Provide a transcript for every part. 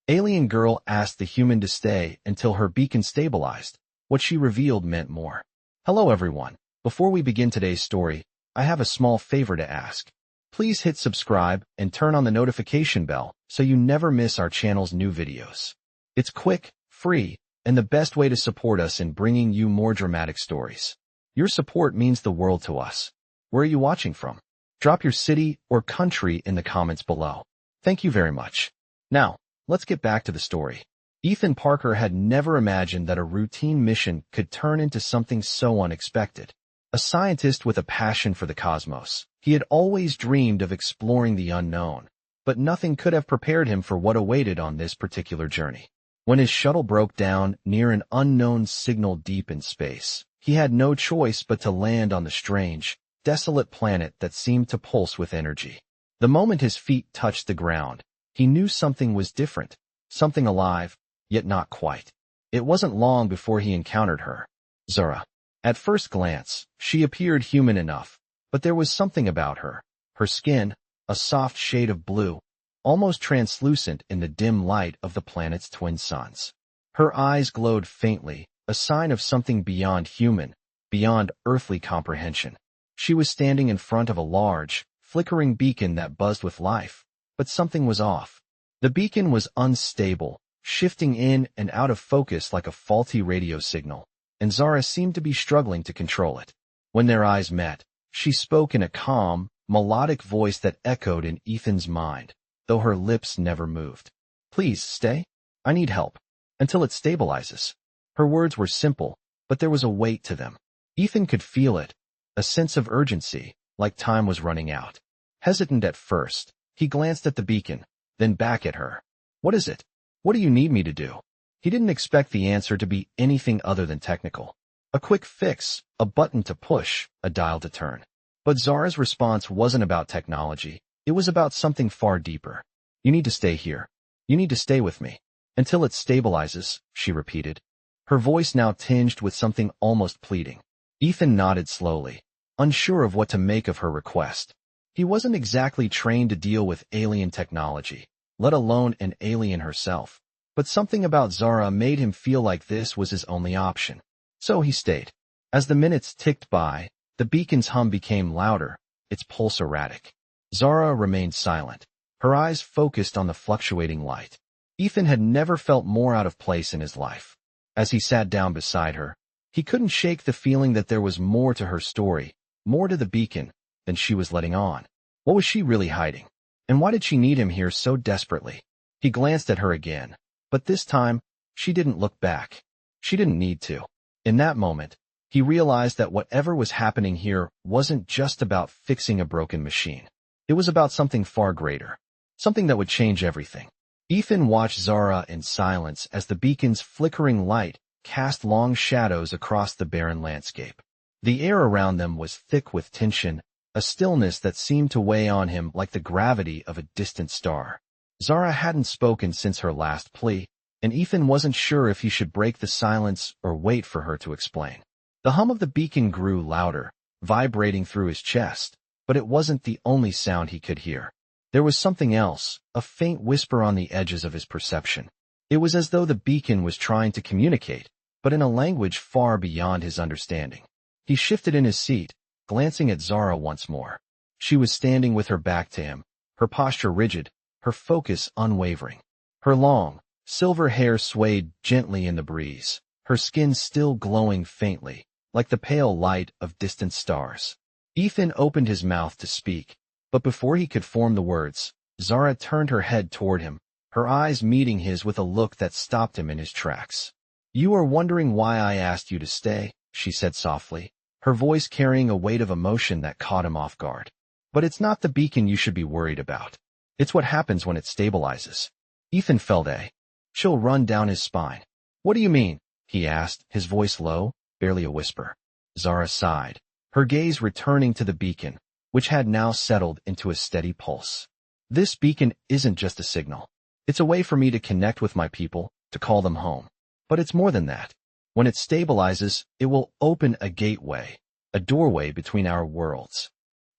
Alien girl asked the human to stay until her beacon stabilized. What she revealed meant more. Hello everyone. Before we begin today's story, I have a small favor to ask. Please hit subscribe and turn on the notification bell so you never miss our channel's new videos. It's quick, free, and the best way to support us in bringing you more dramatic stories. Your support means the world to us. Where are you watching from? Drop your city or country in the comments below. Thank you very much. Now, let's get back to the story. Ethan Parker had never imagined that a routine mission could turn into something so unexpected. A scientist with a passion for the cosmos, he had always dreamed of exploring the unknown, but nothing could have prepared him for what awaited on this particular journey. When his shuttle broke down near an unknown signal deep in space, he had no choice but to land on the strange, desolate planet that seemed to pulse with energy. The moment his feet touched the ground, he knew something was different, something alive, yet not quite. It wasn't long before he encountered her, Zara. At first glance, she appeared human enough, but there was something about her. Her skin, a soft shade of blue, almost translucent in the dim light of the planet's twin suns. Her eyes glowed faintly, a sign of something beyond human, beyond earthly comprehension. She was standing in front of a large, flickering beacon that buzzed with life, but something was off. The beacon was unstable, shifting in and out of focus like a faulty radio signal, and Zara seemed to be struggling to control it. When their eyes met, she spoke in a calm, melodic voice that echoed in Ethan's mind, though her lips never moved. Please stay. I need help. Until it stabilizes. Her words were simple, but there was a weight to them. Ethan could feel it, a sense of urgency, like time was running out. Hesitant at first, he glanced at the beacon, then back at her. What is it? What do you need me to do? He didn't expect the answer to be anything other than technical. A quick fix, a button to push, a dial to turn. But Zara's response wasn't about technology. It was about something far deeper. You need to stay here. You need to stay with me. Until it stabilizes, she repeated. Her voice now tinged with something almost pleading. Ethan nodded slowly, unsure of what to make of her request. He wasn't exactly trained to deal with alien technology, let alone an alien herself. But something about Zara made him feel like this was his only option. So he stayed. As the minutes ticked by, the beacon's hum became louder, its pulse erratic. Zara remained silent, her eyes focused on the fluctuating light. Ethan had never felt more out of place in his life. As he sat down beside her, he couldn't shake the feeling that there was more to her story, more to the beacon, than she was letting on. What was she really hiding? And why did she need him here so desperately? He glanced at her again, but this time, she didn't look back. She didn't need to. In that moment, he realized that whatever was happening here wasn't just about fixing a broken machine. It was about something far greater, something that would change everything. Ethan watched Zara in silence as the beacon's flickering light cast long shadows across the barren landscape. The air around them was thick with tension, a stillness that seemed to weigh on him like the gravity of a distant star. Zara hadn't spoken since her last plea, and Ethan wasn't sure if he should break the silence or wait for her to explain. The hum of the beacon grew louder, vibrating through his chest, but it wasn't the only sound he could hear. There was something else, a faint whisper on the edges of his perception. It was as though the beacon was trying to communicate, but in a language far beyond his understanding. He shifted in his seat, glancing at Zara once more. She was standing with her back to him, her posture rigid, her focus unwavering. Her long, silver hair swayed gently in the breeze, her skin still glowing faintly, like the pale light of distant stars. Ethan opened his mouth to speak, but before he could form the words, Zara turned her head toward him, her eyes meeting his with a look that stopped him in his tracks. You are wondering why I asked you to stay, she said softly, her voice carrying a weight of emotion that caught him off guard. But it's not the beacon you should be worried about. It's what happens when it stabilizes. Ethan felt a chill run down his spine. What do you mean? He asked, his voice low, barely a whisper. Zara sighed, her gaze returning to the beacon, which had now settled into a steady pulse. This beacon isn't just a signal. It's a way for me to connect with my people, to call them home. But it's more than that. When it stabilizes, it will open a gateway, a doorway between our worlds.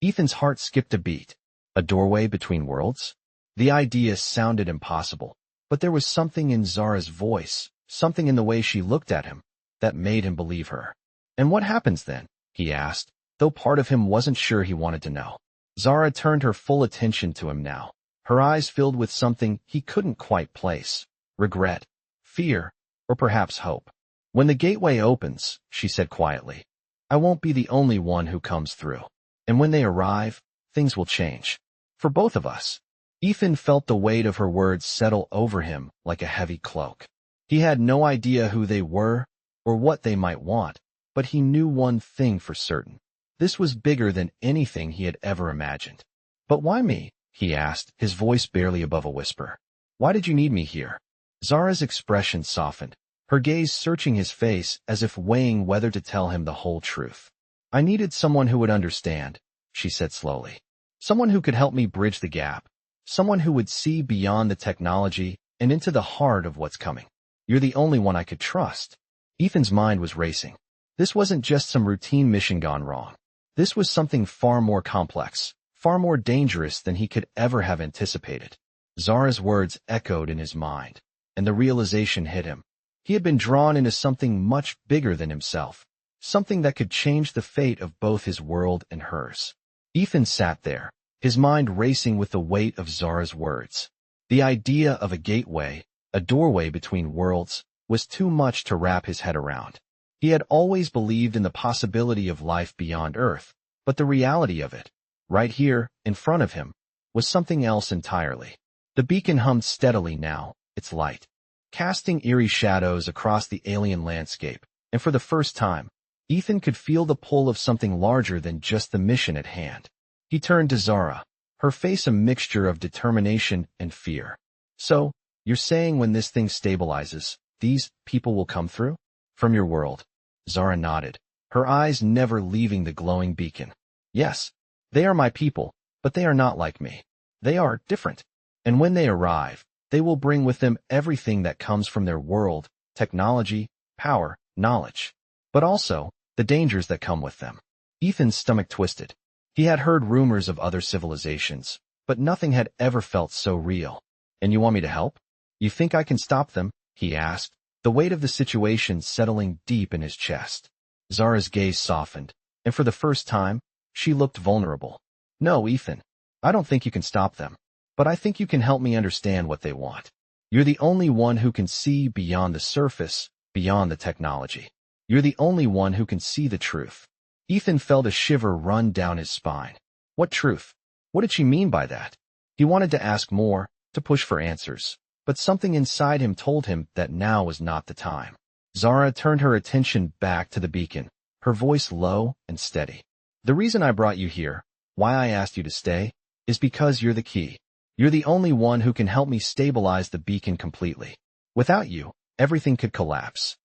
Ethan's heart skipped a beat. A doorway between worlds? The idea sounded impossible. But there was something in Zara's voice, something in the way she looked at him, that made him believe her. "And what happens then?" he asked, though part of him wasn't sure he wanted to know. Zara turned her full attention to him now, her eyes filled with something he couldn't quite place: regret, fear, or perhaps hope. "When the gateway opens," she said quietly, "I won't be the only one who comes through. And when they arrive, things will change. For both of us." Ethan felt the weight of her words settle over him like a heavy cloak. He had no idea who they were or what they might want, but he knew one thing for certain. This was bigger than anything he had ever imagined. "But why me?" he asked, his voice barely above a whisper. "Why did you need me here?" Zara's expression softened, her gaze searching his face as if weighing whether to tell him the whole truth. "I needed someone who would understand," she said slowly. "Someone who could help me bridge the gap. Someone who would see beyond the technology and into the heart of what's coming. You're the only one I could trust." Ethan's mind was racing. This wasn't just some routine mission gone wrong. This was something far more complex, far more dangerous than he could ever have anticipated. Zara's words echoed in his mind, and the realization hit him. He had been drawn into something much bigger than himself, something that could change the fate of both his world and hers. Ethan sat there, his mind racing with the weight of Zara's words. The idea of a gateway, a doorway between worlds, was too much to wrap his head around. He had always believed in the possibility of life beyond Earth, but the reality of it, right here, in front of him, was something else entirely. The beacon hummed steadily now, its light casting eerie shadows across the alien landscape, and for the first time, Ethan could feel the pull of something larger than just the mission at hand. He turned to Zara, her face a mixture of determination and fear. "So, you're saying when this thing stabilizes, these people will come through? From your world?" Zara nodded, her eyes never leaving the glowing beacon. "Yes, they are my people, but they are not like me. They are different. And when they arrive, they will bring with them everything that comes from their world: technology, power, knowledge. But also, the dangers that come with them." Ethan's stomach twisted. He had heard rumors of other civilizations, but nothing had ever felt so real. "And you want me to help? You think I can stop them?" he asked, the weight of the situation settling deep in his chest. Zara's gaze softened, and for the first time, she looked vulnerable. "No, Ethan, I don't think you can stop them, but I think you can help me understand what they want. You're the only one who can see beyond the surface, beyond the technology. You're the only one who can see the truth." Ethan felt a shiver run down his spine. What truth? What did she mean by that? He wanted to ask more, to push for answers, but something inside him told him that now was not the time. Zara turned her attention back to the beacon, her voice low and steady. "The reason I brought you here, why I asked you to stay, is because you're the key. You're the only one who can help me stabilize the beacon completely. Without you, everything could collapse."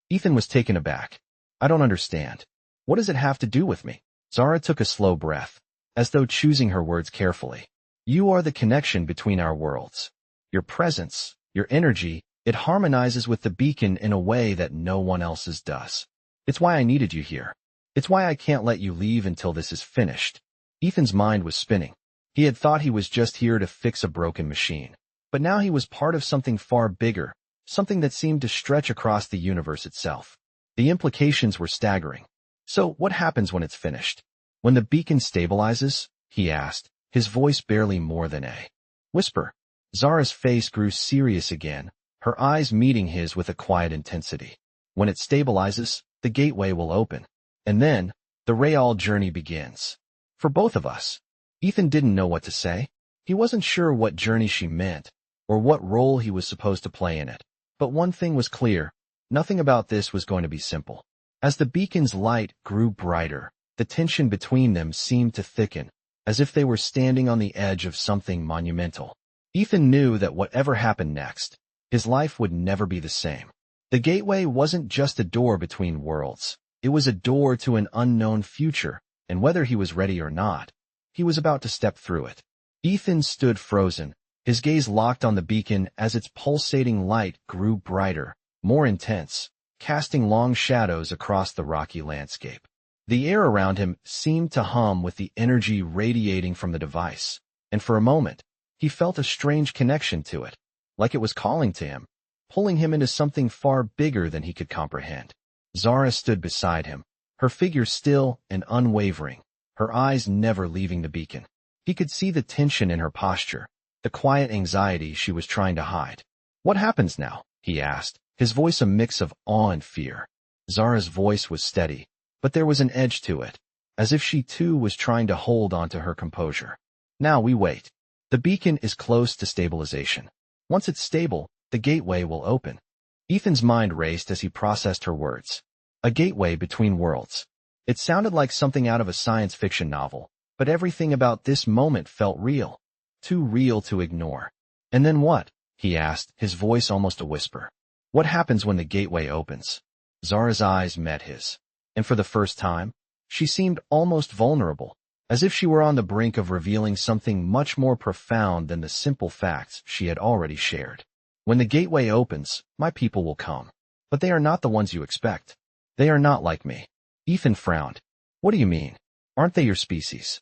Ethan was taken aback. "I don't understand. What does it have to do with me?" Zara took a slow breath, as though choosing her words carefully. "You are the connection between our worlds. Your presence, your energy, it harmonizes with the beacon in a way that no one else's does. It's why I needed you here. It's why I can't let you leave until this is finished." Ethan's mind was spinning. He had thought he was just here to fix a broken machine, but now he was part of something far bigger, something that seemed to stretch across the universe itself. The implications were staggering. "So what happens when it's finished? When the beacon stabilizes?" he asked, his voice barely more than a whisper. Zara's face grew serious again, her eyes meeting his with a quiet intensity. "When it stabilizes, the gateway will open. And then, the real journey begins. For both of us." Ethan didn't know what to say. He wasn't sure what journey she meant, or what role he was supposed to play in it. But one thing was clear: nothing about this was going to be simple. As the beacon's light grew brighter, the tension between them seemed to thicken, as if they were standing on the edge of something monumental. Ethan knew that whatever happened next, his life would never be the same. The gateway wasn't just a door between worlds. It was a door to an unknown future, and whether he was ready or not, he was about to step through it. Ethan stood frozen, his gaze locked on the beacon as its pulsating light grew brighter, more intense, casting long shadows across the rocky landscape. The air around him seemed to hum with the energy radiating from the device, and for a moment, he felt a strange connection to it, like it was calling to him, pulling him into something far bigger than he could comprehend. Zara stood beside him, her figure still and unwavering, her eyes never leaving the beacon. He could see the tension in her posture, the quiet anxiety she was trying to hide. "What happens now?" he asked, his voice a mix of awe and fear. Zara's voice was steady, but there was an edge to it, as if she too was trying to hold onto her composure. "Now we wait. The beacon is close to stabilization. Once it's stable, the gateway will open." Ethan's mind raced as he processed her words. A gateway between worlds. It sounded like something out of a science fiction novel, but everything about this moment felt real. Too real to ignore. "And then what?" he asked, his voice almost a whisper. "What happens when the gateway opens?" Zara's eyes met his, and for the first time, she seemed almost vulnerable, as if she were on the brink of revealing something much more profound than the simple facts she had already shared. "When the gateway opens, my people will come. But they are not the ones you expect. They are not like me." Ethan frowned. "What do you mean? Aren't they your species?"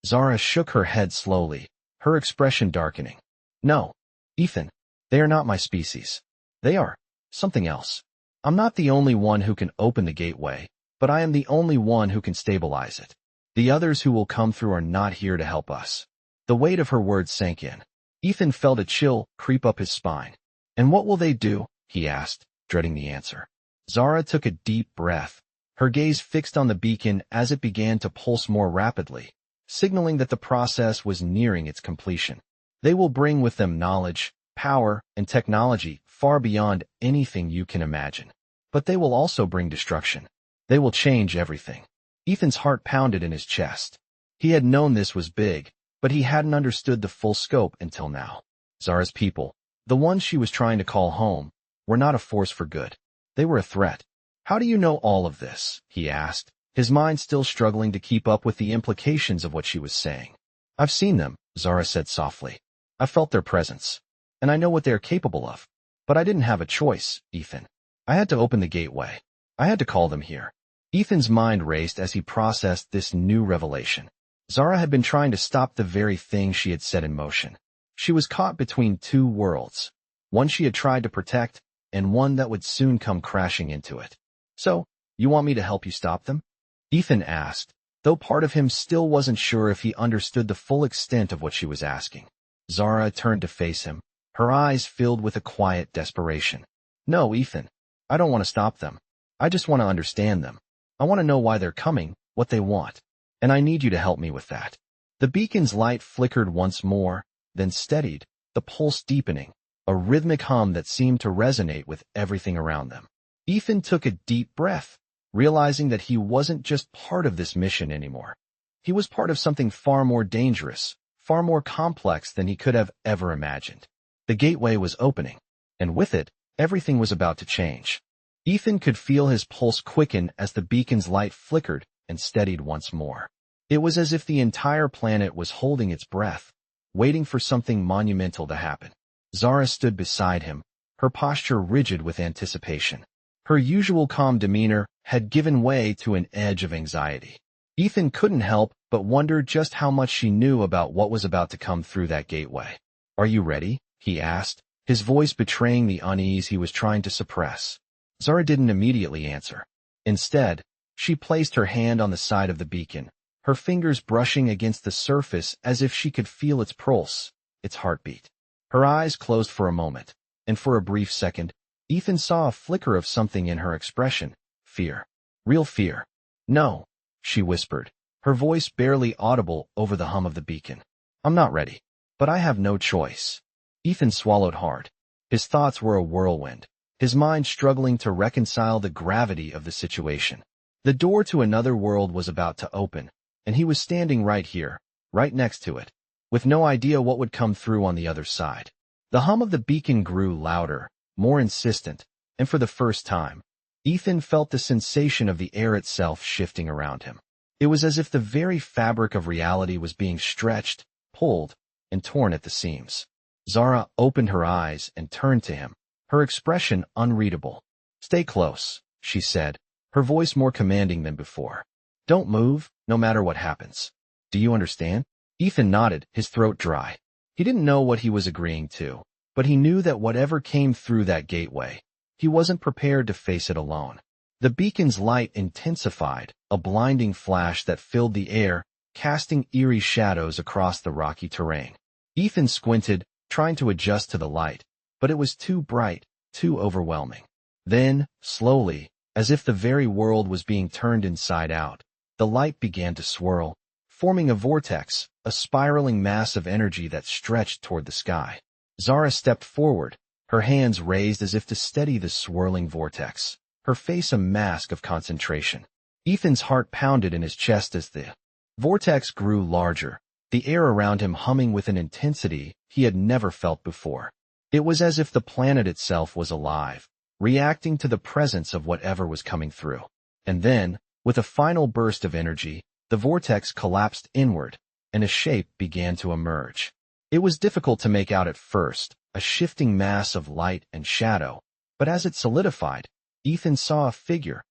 Zara shook her head slowly, her expression darkening. "No, Ethan, they are not my species. They are something else. I'm not the only one who can open the gateway, but I am the only one who can stabilize it. The others who will come through are not here to help us." The weight of her words sank in. Ethan felt a chill creep up his spine. "And what will they do?" he asked, dreading the answer. Zara took a deep breath, her gaze fixed on the beacon as it began to pulse more rapidly, signaling that the process was nearing its completion. "They will bring with them knowledge, power, and technology far beyond anything you can imagine. But they will also bring destruction. They will change everything." Ethan's heart pounded in his chest. He had known this was big, but he hadn't understood the full scope until now. Zara's people, the ones she was trying to call home, were not a force for good. They were a threat. "How do you know all of this?" he asked, his mind still struggling to keep up with the implications of what she was saying. "I've seen them," Zara said softly. "I felt their presence. And I know what they are capable of. But I didn't have a choice, Ethan. I had to open the gateway. I had to call them here." Ethan's mind raced as he processed this new revelation. Zara had been trying to stop the very thing she had set in motion. She was caught between two worlds, one she had tried to protect, and one that would soon come crashing into it. "So, you want me to help you stop them?" Ethan asked, though part of him still wasn't sure if he understood the full extent of what she was asking. Zara turned to face him, her eyes filled with a quiet desperation. "No, Ethan, I don't want to stop them. I just want to understand them. I want to know why they're coming, what they want. And I need you to help me with that." The beacon's light flickered once more, then steadied, the pulse deepening, a rhythmic hum that seemed to resonate with everything around them. Ethan took a deep breath, realizing that he wasn't just part of this mission anymore. He was part of something far more dangerous, far more complex than he could have ever imagined. The gateway was opening, and with it, everything was about to change. Ethan could feel his pulse quicken as the beacon's light flickered and steadied once more. It was as if the entire planet was holding its breath, waiting for something monumental to happen. Zara stood beside him, her posture rigid with anticipation. Her usual calm demeanor had given way to an edge of anxiety. Ethan couldn't help but wonder just how much she knew about what was about to come through that gateway. "Are you ready?" he asked, his voice betraying the unease he was trying to suppress. Zara didn't immediately answer. Instead, she placed her hand on the side of the beacon, her fingers brushing against the surface as if she could feel its pulse, its heartbeat. Her eyes closed for a moment, and for a brief second, Ethan saw a flicker of something in her expression, fear. Real fear. "No," she whispered, her voice barely audible over the hum of the beacon. "I'm not ready, but I have no choice." Ethan swallowed hard. His thoughts were a whirlwind, his mind struggling to reconcile the gravity of the situation. The door to another world was about to open, and he was standing right here, right next to it, with no idea what would come through on the other side. The hum of the beacon grew louder, more insistent, and for the first time, Ethan felt the sensation of the air itself shifting around him. It was as if the very fabric of reality was being stretched, pulled, and torn at the seams. Zara opened her eyes and turned to him, her expression unreadable. "Stay close," she said, her voice more commanding than before. "Don't move, no matter what happens. Do you understand?" Ethan nodded, his throat dry. He didn't know what he was agreeing to, but he knew that whatever came through that gateway, he wasn't prepared to face it alone. The beacon's light intensified, a blinding flash that filled the air, casting eerie shadows across the rocky terrain. Ethan squinted, trying to adjust to the light, but it was too bright, too overwhelming. Then, slowly, as if the very world was being turned inside out, the light began to swirl, forming a vortex, a spiraling mass of energy that stretched toward the sky. Zara stepped forward, her hands raised as if to steady the swirling vortex, her face a mask of concentration. Ethan's heart pounded in his chest as the vortex grew larger, the air around him humming with an intensity he had never felt before. It was as if the planet itself was alive, reacting to the presence of whatever was coming through. And then, with a final burst of energy, the vortex collapsed inward, and a shape began to emerge. It was difficult to make out at first, a shifting mass of light and shadow, but as it solidified, Ethan saw a figure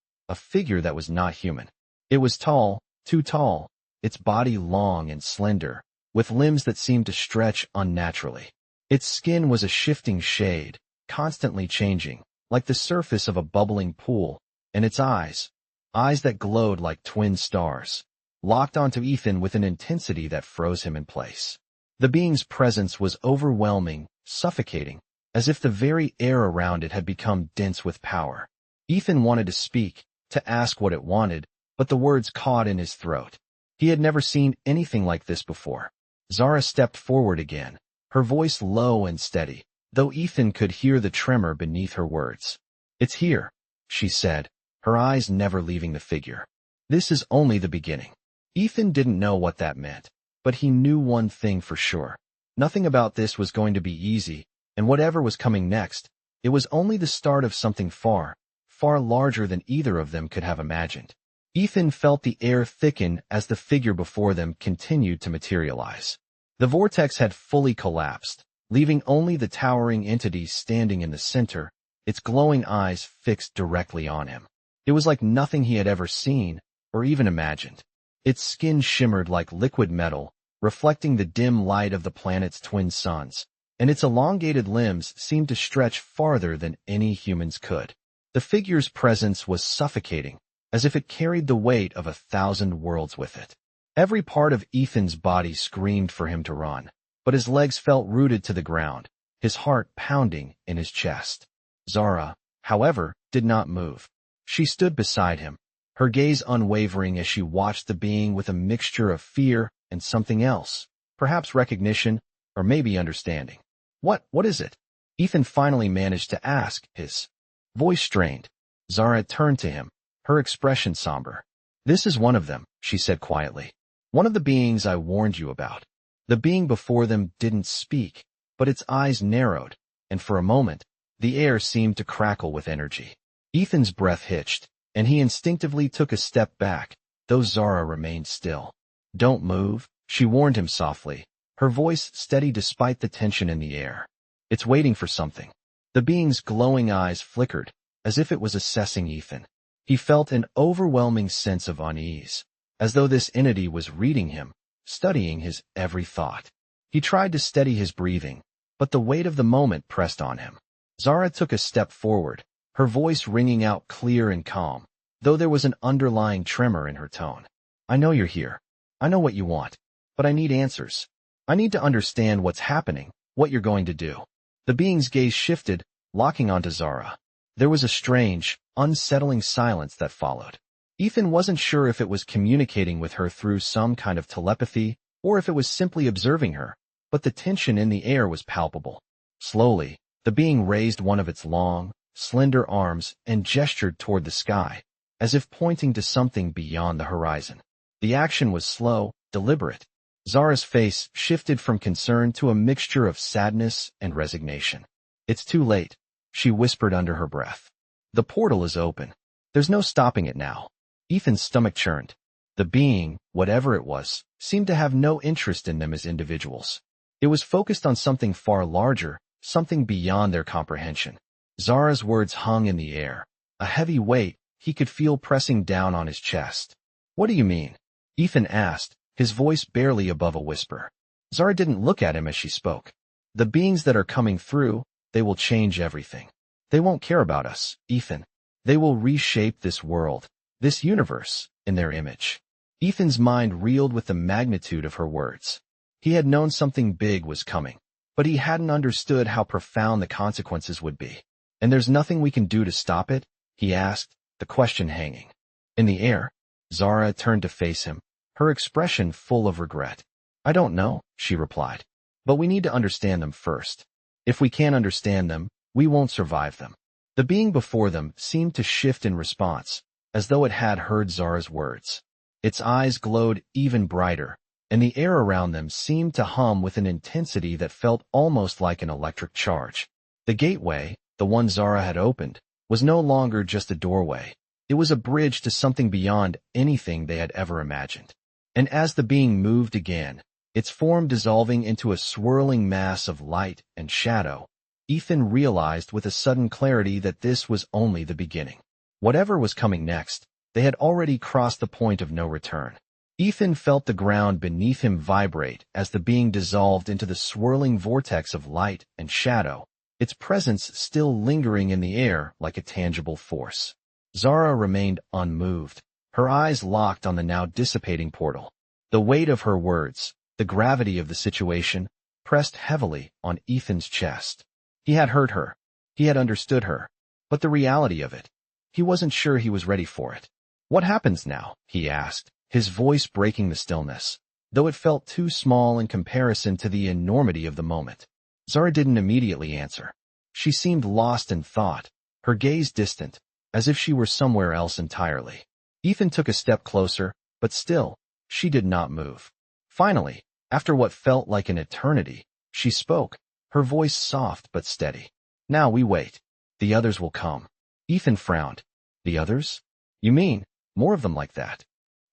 that was not human. It was tall, too tall, its body long and slender, with limbs that seemed to stretch unnaturally. Its skin was a shifting shade, constantly changing, like the surface of a bubbling pool, and its eyes that glowed like twin stars, locked onto Ethan with an intensity that froze him in place. The being's presence was overwhelming, suffocating, as if the very air around it had become dense with power. Ethan wanted to speak, to ask what it wanted, but the words caught in his throat. He had never seen anything like this before. Zara stepped forward again, her voice low and steady, though Ethan could hear the tremor beneath her words. "It's here," she said, her eyes never leaving the figure. "This is only the beginning." Ethan didn't know what that meant, but he knew one thing for sure. Nothing about this was going to be easy, and whatever was coming next, it was only the start of something far, far larger than either of them could have imagined. Ethan felt the air thicken as the figure before them continued to materialize. The vortex had fully collapsed, leaving only the towering entity standing in the center, its glowing eyes fixed directly on him. It was like nothing he had ever seen, or even imagined. Its skin shimmered like liquid metal, reflecting the dim light of the planet's twin suns, and its elongated limbs seemed to stretch farther than any humans could. The figure's presence was suffocating, as if it carried the weight of 1,000 worlds with it. Every part of Ethan's body screamed for him to run, but his legs felt rooted to the ground, his heart pounding in his chest. Zara, however, did not move. She stood beside him, her gaze unwavering as she watched the being with a mixture of fear and something else, perhaps recognition, or maybe understanding. What is it?" Ethan finally managed to ask, his voice strained. Zara turned to him, her expression somber. "This is one of them," she said quietly. "One of the beings I warned you about." The being before them didn't speak, but its eyes narrowed, and for a moment, the air seemed to crackle with energy. Ethan's breath hitched, and he instinctively took a step back, though Zara remained still. "Don't move," she warned him softly, her voice steady despite the tension in the air. "It's waiting for something." The being's glowing eyes flickered, as if it was assessing Ethan. He felt an overwhelming sense of unease, as though this entity was reading him, studying his every thought. He tried to steady his breathing, but the weight of the moment pressed on him. Zara took a step forward, her voice ringing out clear and calm, though there was an underlying tremor in her tone. "I know you're here. I know what you want, but I need answers. I need to understand what's happening, what you're going to do." The being's gaze shifted, locking onto Zara. There was a strange, unsettling silence that followed. Ethan wasn't sure if it was communicating with her through some kind of telepathy, or if it was simply observing her, but the tension in the air was palpable. Slowly, the being raised one of its long, slender arms and gestured toward the sky, as if pointing to something beyond the horizon. The action was slow, deliberate. Zara's face shifted from concern to a mixture of sadness and resignation. "It's too late," she whispered under her breath. "The portal is open. There's no stopping it now." Ethan's stomach churned. The being, whatever it was, seemed to have no interest in them as individuals. It was focused on something far larger, something beyond their comprehension. Zara's words hung in the air, a heavy weight he could feel pressing down on his chest. "What do you mean?" Ethan asked, his voice barely above a whisper. Zara didn't look at him as she spoke. The beings that are coming through, they will change everything. They won't care about us, Ethan. They will reshape this world, this universe, in their image. Ethan's mind reeled with the magnitude of her words. He had known something big was coming, but he hadn't understood how profound the consequences would be. And there's nothing we can do to stop it? He asked, the question hanging in the air. Zara turned to face him, her expression full of regret. I don't know, she replied. But we need to understand them first. If we can't understand them, we won't survive them. The being before them seemed to shift in response, as though it had heard Zara's words. Its eyes glowed even brighter, and the air around them seemed to hum with an intensity that felt almost like an electric charge. The gateway, the one Zara had opened, was no longer just a doorway. It was a bridge to something beyond anything they had ever imagined. And as the being moved again, its form dissolving into a swirling mass of light and shadow, Ethan realized with a sudden clarity that this was only the beginning. Whatever was coming next, they had already crossed the point of no return. Ethan felt the ground beneath him vibrate as the being dissolved into the swirling vortex of light and shadow, its presence still lingering in the air like a tangible force. Zara remained unmoved, her eyes locked on the now dissipating portal. The weight of her words, the gravity of the situation, pressed heavily on Ethan's chest. He had heard her. He had understood her. But the reality of it, he wasn't sure he was ready for it. What happens now? He asked, his voice breaking the stillness, though it felt too small in comparison to the enormity of the moment. Zara didn't immediately answer. She seemed lost in thought, her gaze distant, as if she were somewhere else entirely. Ethan took a step closer, but still, she did not move. Finally, after what felt like an eternity, she spoke, her voice soft but steady. Now we wait. The others will come. Ethan frowned. The others? You mean, more of them like that?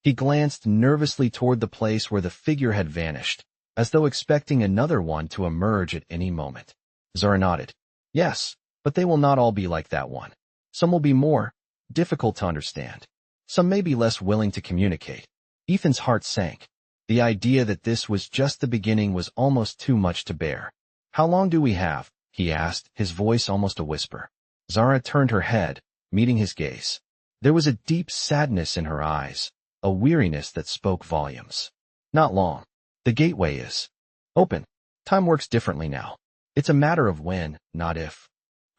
He glanced nervously toward the place where the figure had vanished, as though expecting another one to emerge at any moment. Zara nodded. Yes, but they will not all be like that one. Some will be more difficult to understand. Some may be less willing to communicate. Ethan's heart sank. The idea that this was just the beginning was almost too much to bear. How long do we have? He asked, his voice almost a whisper. Zara turned her head, meeting his gaze. There was a deep sadness in her eyes, a weariness that spoke volumes. Not long. The gateway is open. Time works differently now. It's a matter of when, not if.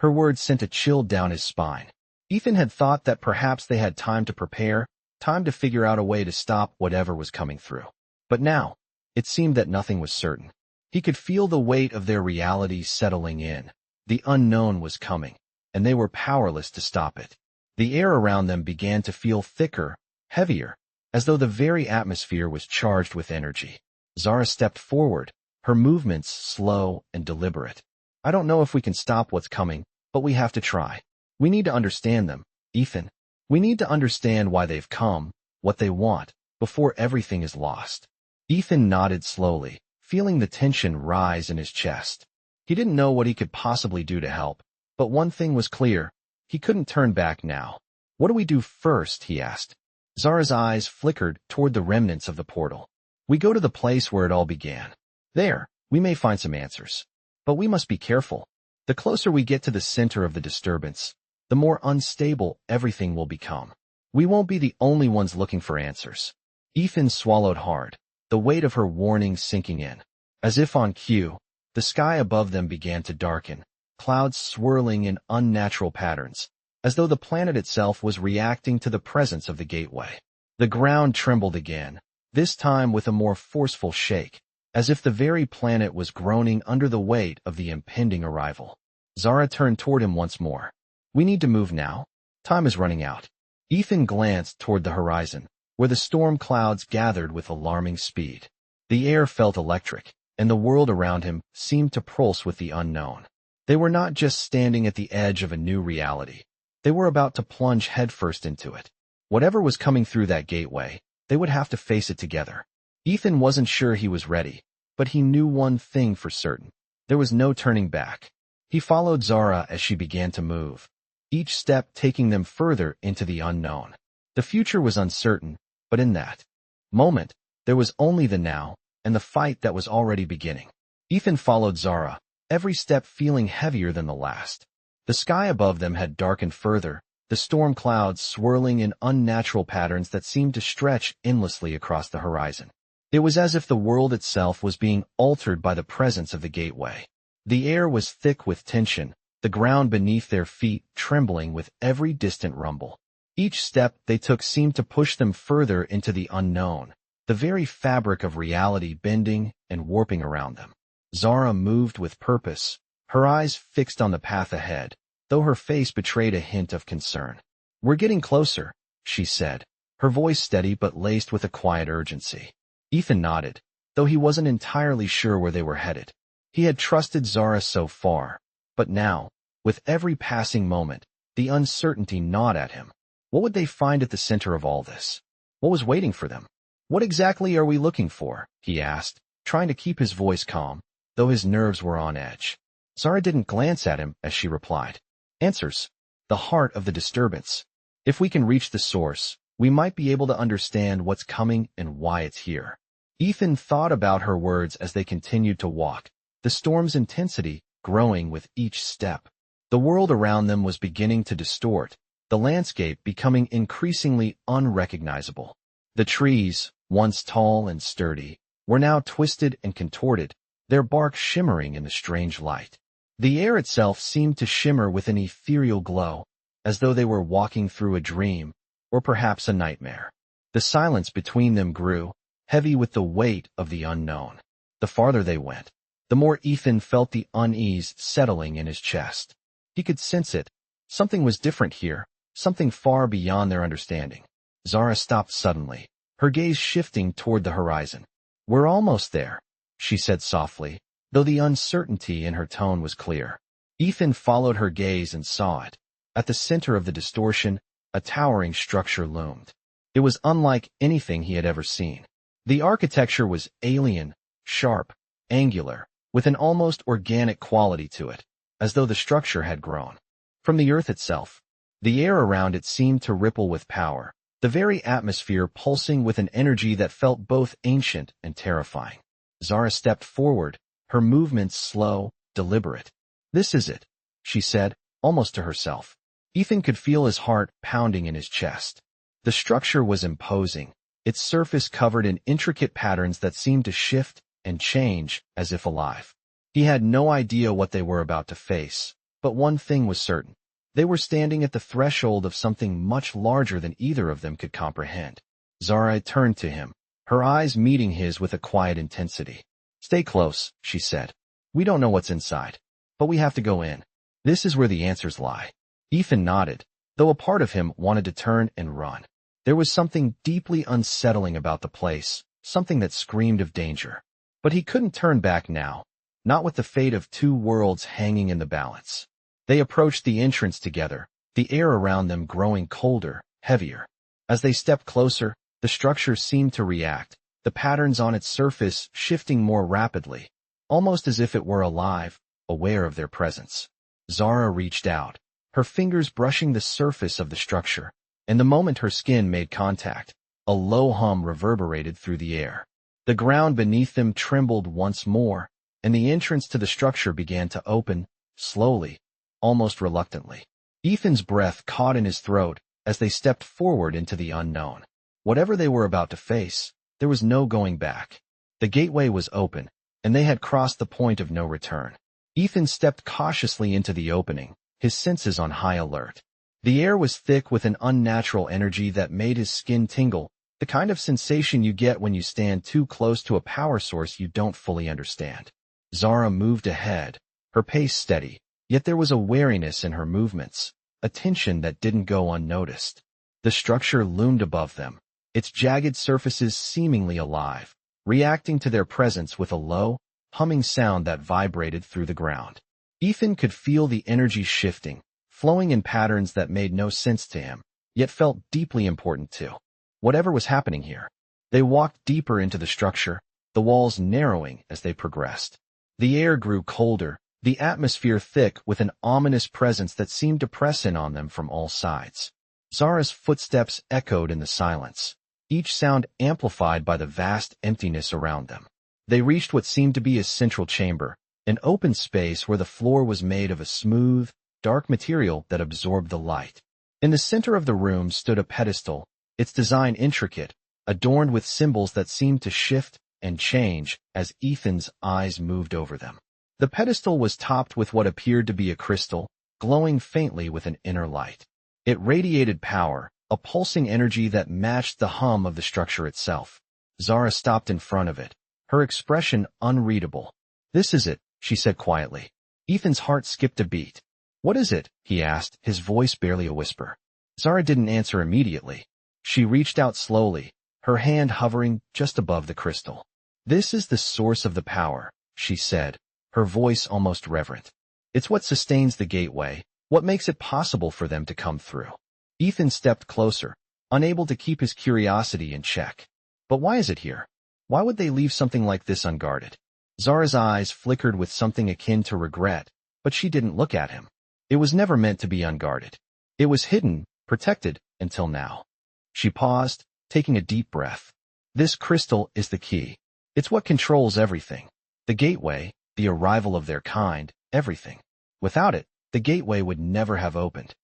Her words sent a chill down his spine. Ethan had thought that perhaps they had time to prepare, time to figure out a way to stop whatever was coming through. But now, it seemed that nothing was certain. He could feel the weight of their reality settling in. The unknown was coming, and they were powerless to stop it. The air around them began to feel thicker, heavier, as though the very atmosphere was charged with energy. Zara stepped forward, her movements slow and deliberate. I don't know if we can stop what's coming, but we have to try. We need to understand them, Ethan. We need to understand why they've come, what they want, before everything is lost. Ethan nodded slowly, feeling the tension rise in his chest. He didn't know what he could possibly do to help, but one thing was clear. He couldn't turn back now. What do we do first? He asked. Zara's eyes flickered toward the remnants of the portal. We go to the place where it all began. There, we may find some answers. But we must be careful. The closer we get to the center of the disturbance, the more unstable everything will become. We won't be the only ones looking for answers. Ethan swallowed hard, the weight of her warning sinking in. As if on cue, the sky above them began to darken, clouds swirling in unnatural patterns, as though the planet itself was reacting to the presence of the gateway. The ground trembled again, this time with a more forceful shake, as if the very planet was groaning under the weight of the impending arrival. Zara turned toward him once more. We need to move now. Time is running out. Ethan glanced toward the horizon, where the storm clouds gathered with alarming speed. The air felt electric, and the world around him seemed to pulse with the unknown. They were not just standing at the edge of a new reality. They were about to plunge headfirst into it. Whatever was coming through that gateway, they would have to face it together. Ethan wasn't sure he was ready, but he knew one thing for certain. There was no turning back. He followed Zara as she began to move, each step taking them further into the unknown. The future was uncertain, but in that moment, there was only the now and the fight that was already beginning. Ethan followed Zara, every step feeling heavier than the last. The sky above them had darkened further, the storm clouds swirling in unnatural patterns that seemed to stretch endlessly across the horizon. It was as if the world itself was being altered by the presence of the gateway. The air was thick with tension, the ground beneath their feet trembling with every distant rumble. Each step they took seemed to push them further into the unknown, the very fabric of reality bending and warping around them. Zara moved with purpose, her eyes fixed on the path ahead, though her face betrayed a hint of concern. "We're getting closer," she said, her voice steady but laced with a quiet urgency. Ethan nodded, though he wasn't entirely sure where they were headed. He had trusted Zara so far, but now, with every passing moment, the uncertainty gnawed at him. What would they find at the center of all this? What was waiting for them? "What exactly are we looking for?" he asked, trying to keep his voice calm, though his nerves were on edge. Zara didn't glance at him as she replied. "Answers. The heart of the disturbance. If we can reach the source, we might be able to understand what's coming and why it's here." Ethan thought about her words as they continued to walk, the storm's intensity growing with each step. The world around them was beginning to distort, the landscape becoming increasingly unrecognizable. The trees, once tall and sturdy, were now twisted and contorted, their bark shimmering in the strange light. The air itself seemed to shimmer with an ethereal glow, as though they were walking through a dream, or perhaps a nightmare. The silence between them grew, heavy with the weight of the unknown. The farther they went, the more Ethan felt the unease settling in his chest. He could sense it. Something was different here, something far beyond their understanding. Zara stopped suddenly, her gaze shifting toward the horizon. "We're almost there," she said softly, though the uncertainty in her tone was clear. Ethan followed her gaze and saw it. At the center of the distortion, a towering structure loomed. It was unlike anything he had ever seen. The architecture was alien, sharp, angular, with an almost organic quality to it, as though the structure had grown from the earth itself. The air around it seemed to ripple with power, the very atmosphere pulsing with an energy that felt both ancient and terrifying. Zara stepped forward, her movements slow, deliberate. "This is it," she said, almost to herself. Ethan could feel his heart pounding in his chest. The structure was imposing, its surface covered in intricate patterns that seemed to shift and change as if alive. He had no idea what they were about to face, but one thing was certain. They were standing at the threshold of something much larger than either of them could comprehend. Zara turned to him, her eyes meeting his with a quiet intensity. "Stay close," she said. "We don't know what's inside, but we have to go in. This is where the answers lie." Ethan nodded, though a part of him wanted to turn and run. There was something deeply unsettling about the place, something that screamed of danger. But he couldn't turn back now, not with the fate of two worlds hanging in the balance. They approached the entrance together, the air around them growing colder, heavier. As they stepped closer, the structure seemed to react, the patterns on its surface shifting more rapidly, almost as if it were alive, aware of their presence. Zara reached out, her fingers brushing the surface of the structure, and the moment her skin made contact, a low hum reverberated through the air. The ground beneath them trembled once more, and the entrance to the structure began to open, slowly, almost reluctantly. Ethan's breath caught in his throat as they stepped forward into the unknown. Whatever they were about to face, there was no going back. The gateway was open, and they had crossed the point of no return. Ethan stepped cautiously into the opening, his senses on high alert. The air was thick with an unnatural energy that made his skin tingle, the kind of sensation you get when you stand too close to a power source you don't fully understand. Zara moved ahead, her pace steady, yet there was a wariness in her movements, a tension that didn't go unnoticed. The structure loomed above them, its jagged surfaces seemingly alive, reacting to their presence with a low, humming sound that vibrated through the ground. Ethan could feel the energy shifting, flowing in patterns that made no sense to him, yet felt deeply important too. Whatever was happening here. They walked deeper into the structure, the walls narrowing as they progressed. The air grew colder, the atmosphere thick with an ominous presence that seemed to press in on them from all sides. Zara's footsteps echoed in the silence, each sound amplified by the vast emptiness around them. They reached what seemed to be a central chamber, an open space where the floor was made of a smooth, dark material that absorbed the light. In the center of the room stood a pedestal, its design intricate, adorned with symbols that seemed to shift and change as Ethan's eyes moved over them. The pedestal was topped with what appeared to be a crystal, glowing faintly with an inner light. It radiated power, a pulsing energy that matched the hum of the structure itself. Zara stopped in front of it, her expression unreadable. "This is it," she said quietly. Ethan's heart skipped a beat. "What is it?" he asked, his voice barely a whisper. Zara didn't answer immediately. She reached out slowly, her hand hovering just above the crystal. "This is the source of the power," she said, her voice almost reverent. "It's what sustains the gateway, what makes it possible for them to come through." Ethan stepped closer, unable to keep his curiosity in check. "But why is it here? Why would they leave something like this unguarded?" Zara's eyes flickered with something akin to regret, but she didn't look at him. It was never meant to be unguarded. It was hidden, protected, until now. She paused, taking a deep breath. "This crystal is the key. It's what controls everything. The gateway, the arrival of their kind, everything. Without it, the gateway would never have opened."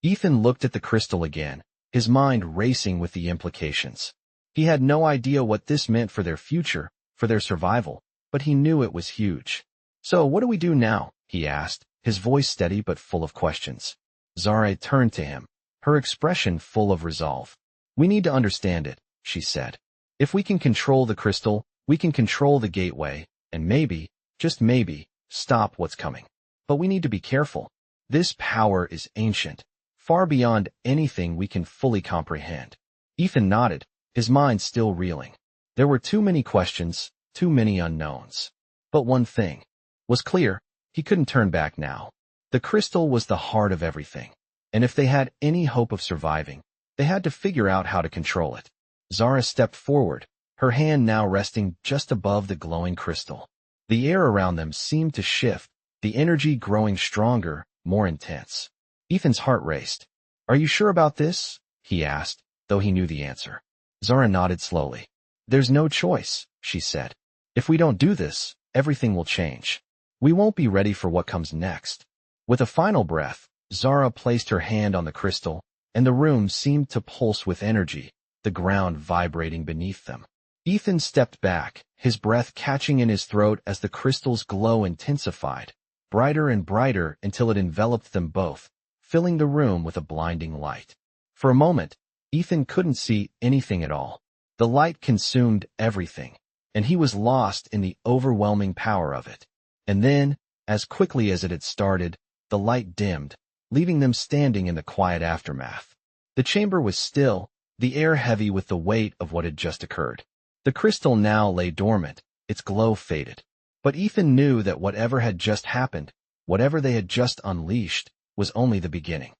Ethan looked at the crystal again, his mind racing with the implications. He had no idea what this meant for their future, for their survival, but he knew it was huge. "So what do we do now?" he asked, his voice steady but full of questions. Zara turned to him, her expression full of resolve. "We need to understand it," she said. "If we can control the crystal, we can control the gateway, and maybe, just maybe, stop what's coming. But we need to be careful. This power is ancient, far beyond anything we can fully comprehend." Ethan nodded, his mind still reeling. There were too many questions, too many unknowns. But one thing was clear, he couldn't turn back now. The crystal was the heart of everything, and if they had any hope of surviving, they had to figure out how to control it. Zara stepped forward, her hand now resting just above the glowing crystal. The air around them seemed to shift, the energy growing stronger, more intense. Ethan's heart raced. "Are you sure about this?" he asked, though he knew the answer. Zara nodded slowly. "There's no choice," she said. "If we don't do this, everything will change. We won't be ready for what comes next." With a final breath, Zara placed her hand on the crystal, and the room seemed to pulse with energy, the ground vibrating beneath them. Ethan stepped back, his breath catching in his throat as the crystal's glow intensified, brighter and brighter until it enveloped them both, filling the room with a blinding light. For a moment, Ethan couldn't see anything at all. The light consumed everything, and he was lost in the overwhelming power of it. And then, as quickly as it had started, the light dimmed, leaving them standing in the quiet aftermath. The chamber was still, the air heavy with the weight of what had just occurred. The crystal now lay dormant, its glow faded. But Ethan knew that whatever had just happened, whatever they had just unleashed, was only the beginning.